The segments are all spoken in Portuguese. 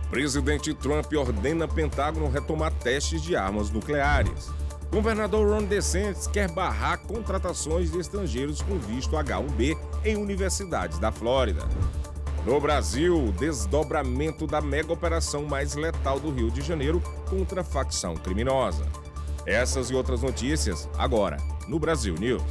Presidente Trump ordena Pentágono retomar testes de armas nucleares. Governador Ron DeSantis quer barrar contratações de estrangeiros com visto H-1B em universidades da Flórida. No Brasil, desdobramento da mega operação mais letal do Rio de Janeiro contra a facção criminosa. Essas e outras notícias agora no Brasil News.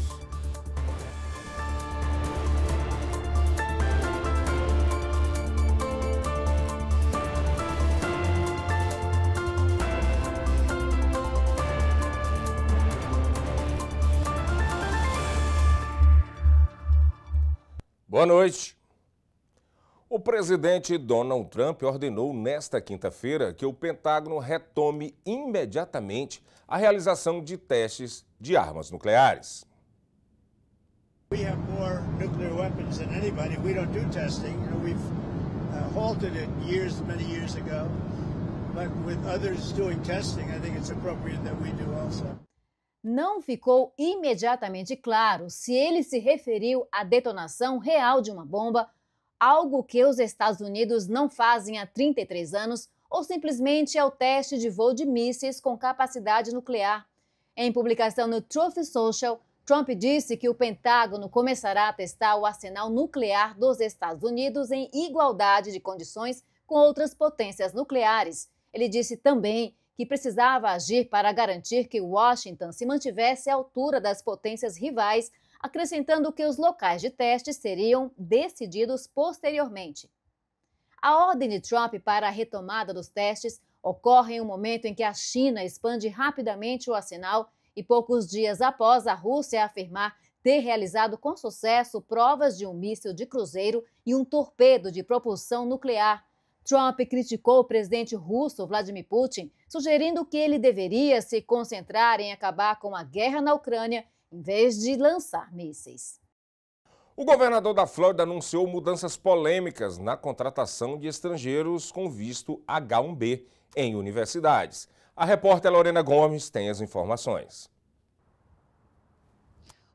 Boa noite. O presidente Donald Trump ordenou nesta quinta-feira que o Pentágono retome imediatamente a realização de testes de armas nucleares. We have more nuclear weapons than anybody. We don't do testing. We've halted it many years ago. But with others doing testing, I think it's appropriate that we do also. Não ficou imediatamente claro se ele se referiu à detonação real de uma bomba, algo que os Estados Unidos não fazem há 33 anos, ou simplesmente ao teste de voo de mísseis com capacidade nuclear. Em publicação no Truth Social, Trump disse que o Pentágono começará a testar o arsenal nuclear dos Estados Unidos em igualdade de condições com outras potências nucleares. Ele disse também que precisava agir para garantir que Washington se mantivesse à altura das potências rivais, acrescentando que os locais de teste seriam decididos posteriormente. A ordem de Trump para a retomada dos testes ocorre em um momento em que a China expande rapidamente o arsenal e poucos dias após a Rússia afirmar ter realizado com sucesso provas de um míssil de cruzeiro e um torpedo de propulsão nuclear. Trump criticou o presidente russo Vladimir Putin, sugerindo que ele deveria se concentrar em acabar com a guerra na Ucrânia em vez de lançar mísseis. O governador da Flórida anunciou mudanças polêmicas na contratação de estrangeiros com visto H-1B em universidades. A repórter Lorena Gomes tem as informações.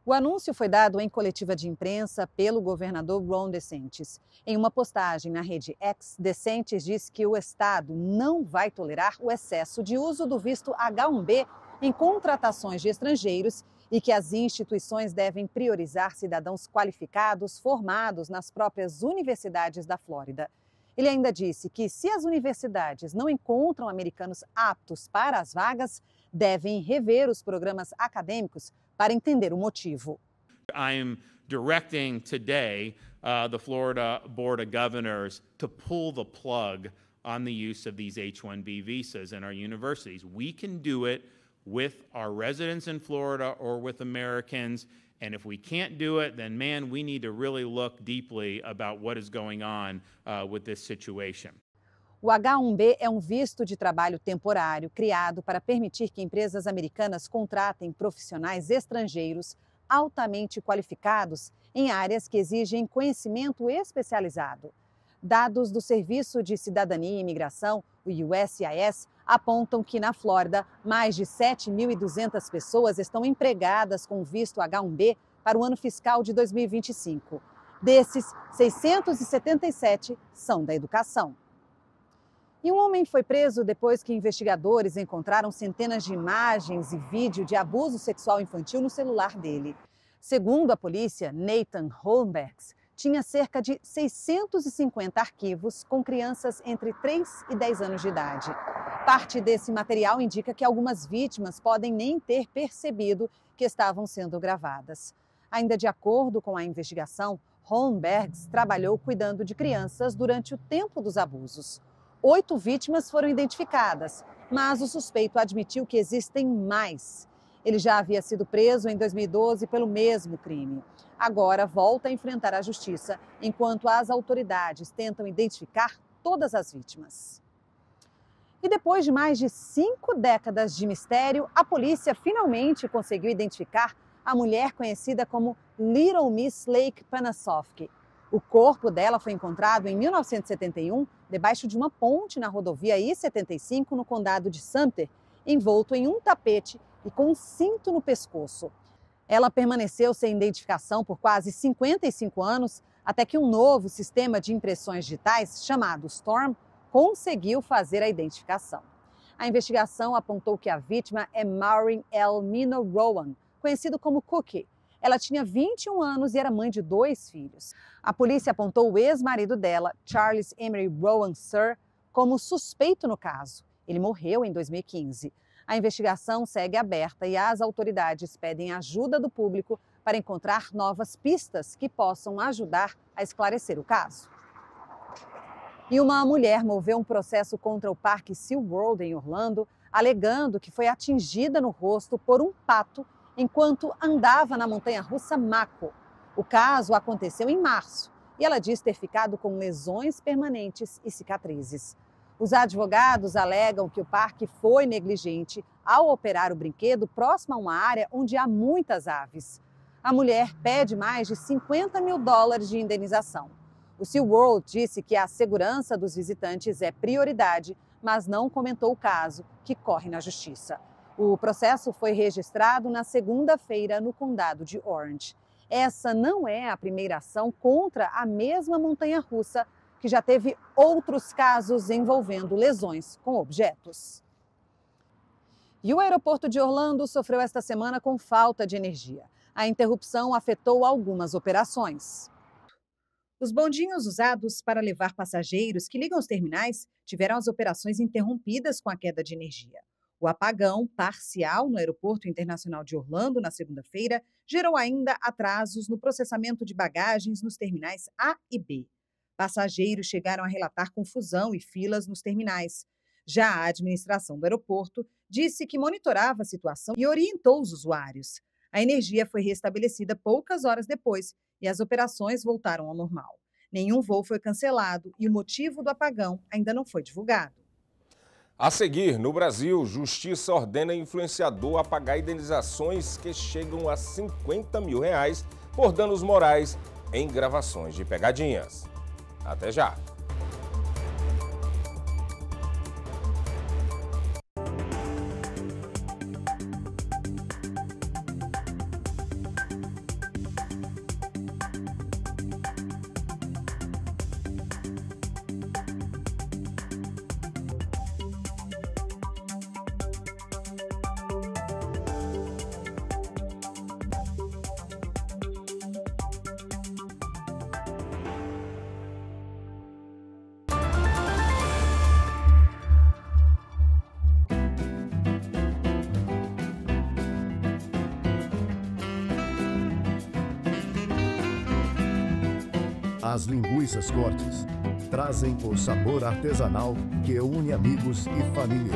O anúncio foi dado em coletiva de imprensa pelo governador Ron DeSantis. Em uma postagem na rede X, DeSantis diz que o estado não vai tolerar o excesso de uso do visto H-1B em contratações de estrangeiros e que as instituições devem priorizar cidadãos qualificados formados nas próprias universidades da Flórida. Ele ainda disse que se as universidades não encontram americanos aptos para as vagas, devem rever os programas acadêmicos para entender o motivo. I'm directing today the Florida Board of Governors to pull the plug on the use of these H-1B visas in our universities. We can do it with our residents in Florida or with Americans, and if we can't do it, then man, we need to really look deeply about what is going on with this situation. O H-1B é um visto de trabalho temporário criado para permitir que empresas americanas contratem profissionais estrangeiros altamente qualificados em áreas que exigem conhecimento especializado. Dados do Serviço de Cidadania e Imigração, o USCIS, apontam que na Flórida, mais de 7.200 pessoas estão empregadas com visto H-1B para o ano fiscal de 2025. Desses, 677 são da educação. E um homem foi preso depois que investigadores encontraram centenas de imagens e vídeo de abuso sexual infantil no celular dele. Segundo a polícia, Nathan Holmbergs tinha cerca de 650 arquivos com crianças entre 3 e 10 anos de idade. Parte desse material indica que algumas vítimas podem nem ter percebido que estavam sendo gravadas. Ainda de acordo com a investigação, Holmbergs trabalhou cuidando de crianças durante o tempo dos abusos. 8 vítimas foram identificadas, mas o suspeito admitiu que existem mais. Ele já havia sido preso em 2012 pelo mesmo crime. Agora volta a enfrentar a justiça, enquanto as autoridades tentam identificar todas as vítimas. E depois de mais de 5 décadas de mistério, a polícia finalmente conseguiu identificar a mulher conhecida como Little Miss Lake Panasoffkee. O corpo dela foi encontrado em 1971, debaixo de uma ponte na rodovia I-75, no condado de Sumter, envolto em um tapete e com um cinto no pescoço. Ela permaneceu sem identificação por quase 55 anos, até que um novo sistema de impressões digitais, chamado Storm, conseguiu fazer a identificação. A investigação apontou que a vítima é Maureen L. Mino Rowan, conhecido como Cookie. Ela tinha 21 anos e era mãe de 2 filhos. A polícia apontou o ex-marido dela, Charles Emery Rowan Sr., como suspeito no caso. Ele morreu em 2015. A investigação segue aberta e as autoridades pedem ajuda do público para encontrar novas pistas que possam ajudar a esclarecer o caso. E uma mulher moveu um processo contra o Parque SeaWorld em Orlando, alegando que foi atingida no rosto por um pato enquanto andava na montanha-russa Mako. O caso aconteceu em março e ela diz ter ficado com lesões permanentes e cicatrizes. Os advogados alegam que o parque foi negligente ao operar o brinquedo próximo a uma área onde há muitas aves. A mulher pede mais de $50 mil de indenização. O SeaWorld disse que a segurança dos visitantes é prioridade, mas não comentou o caso, que corre na justiça. O processo foi registrado na segunda-feira no condado de Orange. Essa não é a primeira ação contra a mesma montanha-russa, que já teve outros casos envolvendo lesões com objetos. E o aeroporto de Orlando sofreu esta semana com falta de energia. A interrupção afetou algumas operações. Os bondinhos usados para levar passageiros que ligam os terminais tiveram as operações interrompidas com a queda de energia. O apagão parcial no Aeroporto Internacional de Orlando na segunda-feira gerou ainda atrasos no processamento de bagagens nos terminais A e B. Passageiros chegaram a relatar confusão e filas nos terminais. Já a administração do aeroporto disse que monitorava a situação e orientou os usuários. A energia foi restabelecida poucas horas depois e as operações voltaram ao normal. Nenhum voo foi cancelado e o motivo do apagão ainda não foi divulgado. A seguir, no Brasil, Justiça ordena influenciador a pagar indenizações que chegam a R$50 mil por danos morais em gravações de pegadinhas. Até já! As linguiças cortes trazem o sabor artesanal que une amigos e família.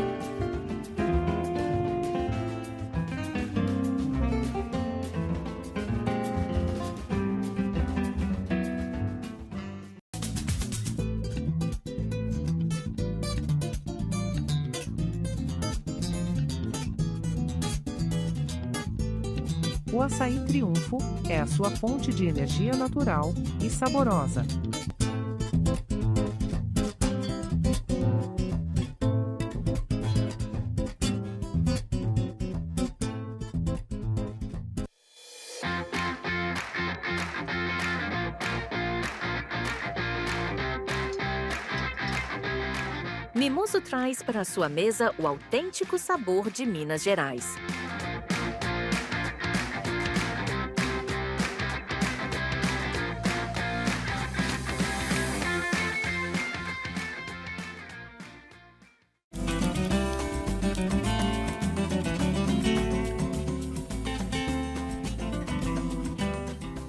O açaí Triunfo é a sua fonte de energia natural e saborosa. Mimoso traz para a sua mesa o autêntico sabor de Minas Gerais.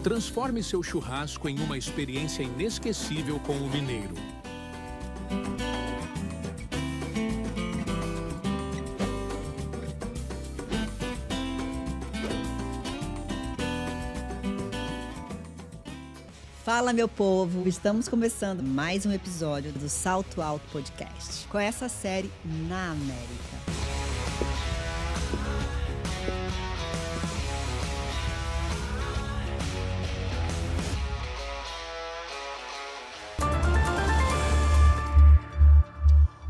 Transforme seu churrasco em uma experiência inesquecível com o mineiro. Fala, meu povo! Estamos começando mais um episódio do Salto Alto Podcast, com essa série na América.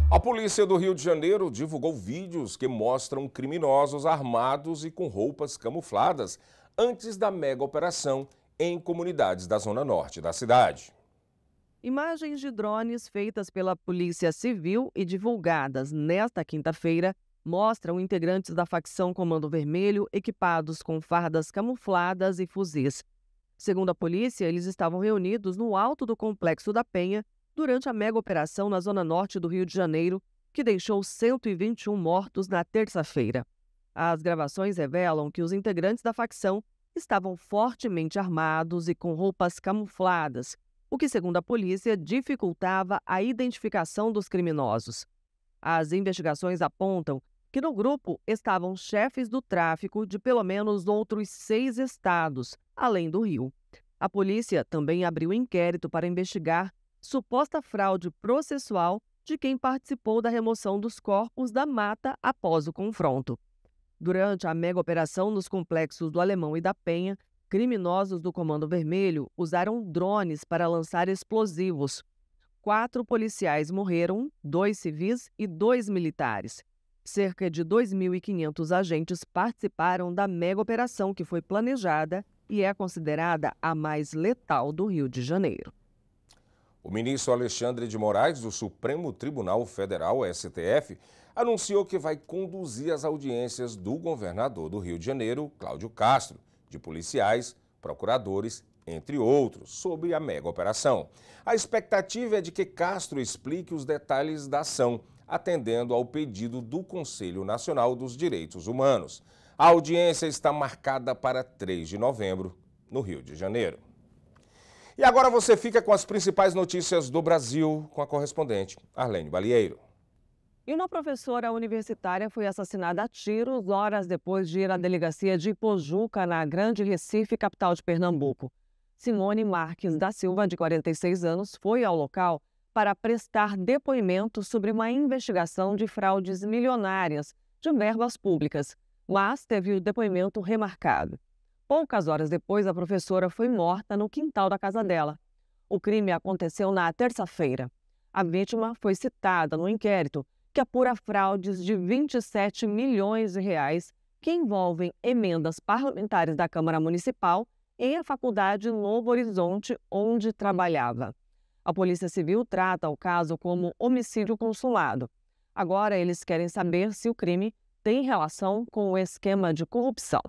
A polícia do Rio de Janeiro divulgou vídeos que mostram criminosos armados e com roupas camufladas antes da mega operação em comunidades da zona norte da cidade. Imagens de drones feitas pela Polícia Civil e divulgadas nesta quinta-feira mostram integrantes da facção Comando Vermelho equipados com fardas camufladas e fuzis. Segundo a polícia, eles estavam reunidos no alto do Complexo da Penha durante a mega operação na zona norte do Rio de Janeiro, que deixou 121 mortos na terça-feira. As gravações revelam que os integrantes da facção estavam fortemente armados e com roupas camufladas, o que, segundo a polícia, dificultava a identificação dos criminosos. As investigações apontam que no grupo estavam chefes do tráfico de pelo menos outros 6 estados, além do Rio. A polícia também abriu inquérito para investigar suposta fraude processual de quem participou da remoção dos corpos da mata após o confronto. Durante a mega operação nos complexos do Alemão e da Penha, criminosos do Comando Vermelho usaram drones para lançar explosivos. 4 policiais morreram, 2 civis e 2 militares. Cerca de 2.500 agentes participaram da mega operação que foi planejada e é considerada a mais letal do Rio de Janeiro. O ministro Alexandre de Moraes, do Supremo Tribunal Federal, STF, anunciou que vai conduzir as audiências do governador do Rio de Janeiro, Cláudio Castro, de policiais, procuradores, entre outros, sobre a mega operação. A expectativa é de que Castro explique os detalhes da ação, atendendo ao pedido do Conselho Nacional dos Direitos Humanos. A audiência está marcada para 3 de novembro, no Rio de Janeiro. E agora você fica com as principais notícias do Brasil com a correspondente Arlene Balieiro. E uma professora universitária foi assassinada a tiros horas depois de ir à delegacia de Ipojuca, na Grande Recife, capital de Pernambuco. Simone Marques da Silva, de 46 anos, foi ao local para prestar depoimento sobre uma investigação de fraudes milionárias de verbas públicas, mas teve o depoimento remarcado. Poucas horas depois, a professora foi morta no quintal da casa dela. O crime aconteceu na terça-feira. A vítima foi citada no inquérito que apura fraudes de 27 milhões de reais que envolvem emendas parlamentares da Câmara Municipal e a Faculdade Novo Horizonte, onde trabalhava. A Polícia Civil trata o caso como homicídio consumado. Agora eles querem saber se o crime tem relação com o esquema de corrupção.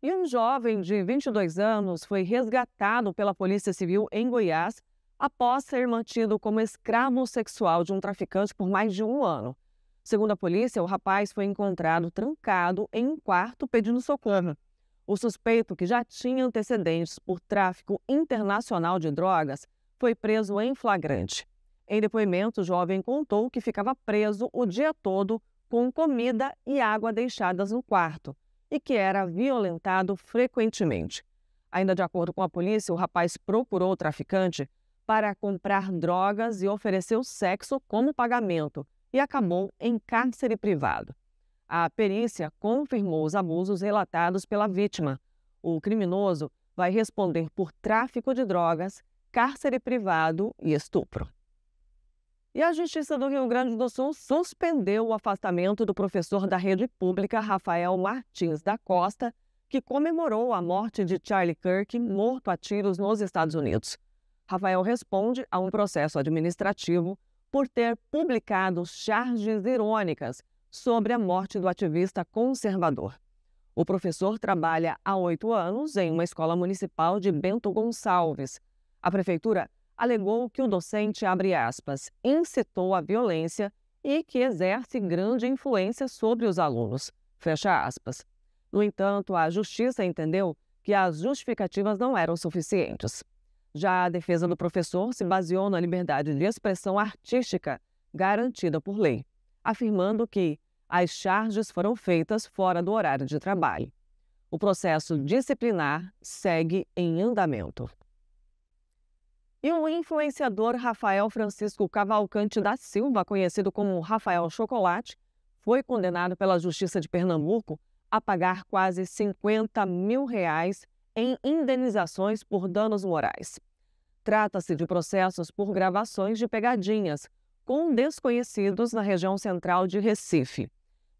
E um jovem de 22 anos foi resgatado pela Polícia Civil em Goiás após ser mantido como escravo sexual de um traficante por mais de 1 ano. Segundo a polícia, o rapaz foi encontrado trancado em um quarto pedindo socorro. O suspeito, que já tinha antecedentes por tráfico internacional de drogas, foi preso em flagrante. Em depoimento, o jovem contou que ficava preso o dia todo com comida e água deixadas no quarto e que era violentado frequentemente. Ainda de acordo com a polícia, o rapaz procurou o traficante para comprar drogas e ofereceu sexo como pagamento e acabou em cárcere privado. A perícia confirmou os abusos relatados pela vítima. O criminoso vai responder por tráfico de drogas, cárcere privado e estupro. E a Justiça do Rio Grande do Sul suspendeu o afastamento do professor da rede pública Rafael Martins da Costa, que comemorou a morte de Charlie Kirk, morto a tiros nos Estados Unidos. Rafael responde a um processo administrativo por ter publicado charges irônicas sobre a morte do ativista conservador. O professor trabalha há 8 anos em uma escola municipal de Bento Gonçalves. A prefeitura alegou que o docente, abre aspas, incitou a violência e que exerce grande influência sobre os alunos, fecha aspas. No entanto, a Justiça entendeu que as justificativas não eram suficientes. Já a defesa do professor se baseou na liberdade de expressão artística garantida por lei, afirmando que as charges foram feitas fora do horário de trabalho. O processo disciplinar segue em andamento. E o influenciador Rafael Francisco Cavalcante da Silva, conhecido como Rafael Chocolate, foi condenado pela Justiça de Pernambuco a pagar quase R$50 mil em indenizações por danos morais. Trata-se de processos por gravações de pegadinhas com desconhecidos na região central de Recife.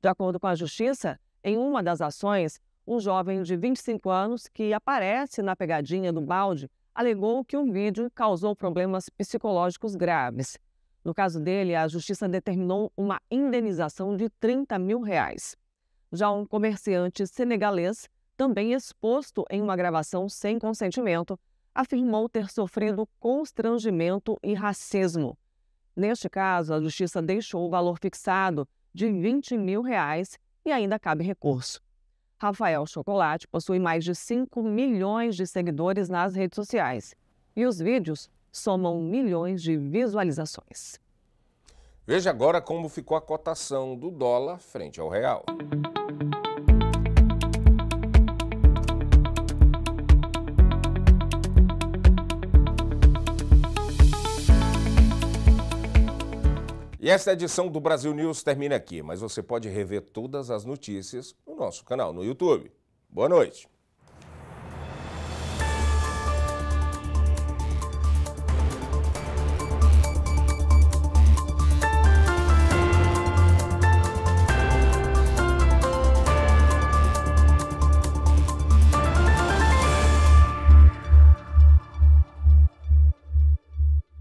De acordo com a Justiça, em uma das ações, um jovem de 25 anos que aparece na pegadinha do balde alegou que o vídeo causou problemas psicológicos graves. No caso dele, a justiça determinou uma indenização de R$30 mil. Já um comerciante senegalês, também exposto em uma gravação sem consentimento, afirmou ter sofrido constrangimento e racismo. Neste caso, a justiça deixou o valor fixado de R$20 mil e ainda cabe recurso. Rafael Chocolate possui mais de 5 milhões de seguidores nas redes sociais e os vídeos somam milhões de visualizações. Veja agora como ficou a cotação do dólar frente ao real. E esta edição do Brasil News termina aqui, mas você pode rever todas as notícias no nosso canal no YouTube. Boa noite.